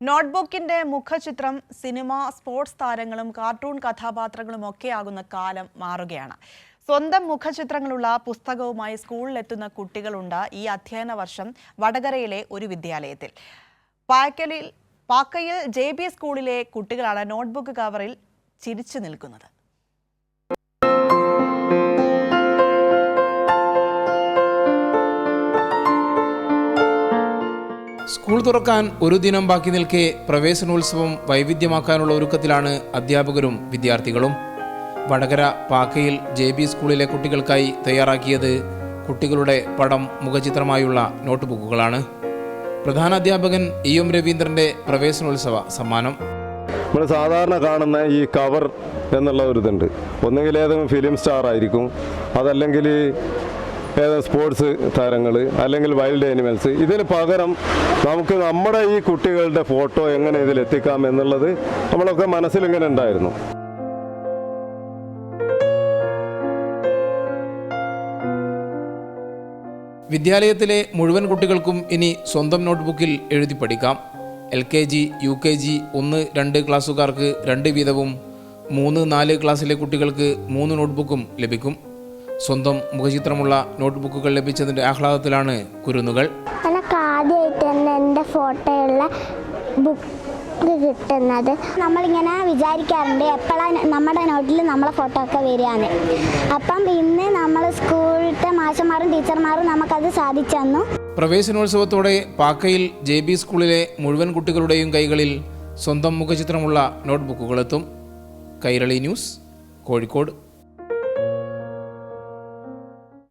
നോട്ട്ബുക്കിന്റെ മുഖചിത്രം cinema, sports താരങ്ങളും cartoon കഥാപാത്രങ്ങളും ഒക്കെയാകുന്ന കാലം മാറുകയാണ്. സ്വന്തം മുഖചിത്രങ്ങളുള്ള പുസ്തകവുമായി സ്കൂളിലെത്തുന്ന കുട്ടികളുണ്ട് ഈ അധ്യയന വർഷം വടകരയിലെ ഒരു വിദ്യാലയത്തിൽ. പാക്കയിൽ JB സ്കൂളിലെ കുട്ടികളാണ് നോട്ട്ബുക്ക് കവറിൽ ചിരിച്ചു നിൽക്കുന്നത്. സ്കൂൾ തുറക്കാൻ ഒരു ദിനം ബാക്കി നിൽക്കെ പ്രവേശനോത്സവം വൈവിധ്യമാക്കാനുള്ള ഒരുക്കത്തിലാണ് അധ്യാപകരും വിദ്യാർത്ഥികളും. വടകര പാക്കയിൽ JB സ്കൂളിലെ കുട്ടികൾക്കായി തയ്യാറാക്കിയത് കുട്ടികളുടെ പടം മുഖചിത്രമായുള്ള നോട്ട് ബുക്കുകളാണ്. പ്രധാനാധ്യാപകൻ EM രവീന്ദ്രന്റെ പ്രവേശനോത്സവ സമ്മാനം. നമ്മൾ സാധാരണ കാണുന്ന ഈ കവർ എന്നുള്ള ഒരു ഇതുണ്ട്. ഒന്നുകിൽ ഏതെങ്കിലും ഫിലിം സ്റ്റാർ ആയിരിക്കും, അതല്ലെങ്കിൽ സ്പോർട്സ് താരങ്ങൾ, അല്ലെങ്കിൽ വൈൽഡ് ആനിമൽസ്. ഇതിന് പകരം നമുക്ക് നമ്മുടെ ഈ കുട്ടികളുടെ ഫോട്ടോ എങ്ങനെ ഇതിലെത്തിക്കാം എന്നുള്ളത് നമ്മളൊക്കെ മനസ്സിലിങ്ങനെ ഉണ്ടായിരുന്നു. വിദ്യാലയത്തിലെ മുഴുവൻ കുട്ടികൾക്കും ഇനി സ്വന്തം നോട്ട്ബുക്കിൽ എഴുതി പഠിക്കാം. LKG, UKG 1, 2 ക്ലാസ്സുകാർക്ക് 2 വീതവും 3, 4 ക്ലാസ്സിലെ കുട്ടികൾക്ക് 3 നോട്ട്ബുക്കും ലഭിക്കും. സ്വന്തം മുഖചിത്രമുള്ള നോട്ട്ബുക്കുകൾ ലഭിച്ചതിൻ്റെ ആഹ്ലാദത്തിലാണ് കുരുന്നുകൾ. എനിക്ക് ആദ്യമായിട്ട് തന്നെ എൻ്റെ ഫോട്ടോയുള്ള ബുക്ക് കിട്ടുന്നത്. നമ്മളിങ്ങനെ വിചാരിക്കാറുണ്ട് എപ്പോഴാണ് നമ്മുടെ നോട്ടിൽ നമ്മളെ ഫോട്ടോ ഒക്കെ വരികയാണ്. അപ്പം ഇന്ന് നമ്മൾ സ്കൂളിലത്തെ മാഷന്മാരും ടീച്ചർമാരും നമുക്കത് സാധിച്ചു തന്നു. പ്രവേശനോത്സവത്തോടെ പാക്കയിൽ JB സ്കൂളിലെ മുഴുവൻ കുട്ടികളുടെയും കൈകളിൽ സ്വന്തം മുഖചിത്രമുള്ള നോട്ട്ബുക്കുകളെത്തും. കൈരളി ന്യൂസ്, കോഴിക്കോട്.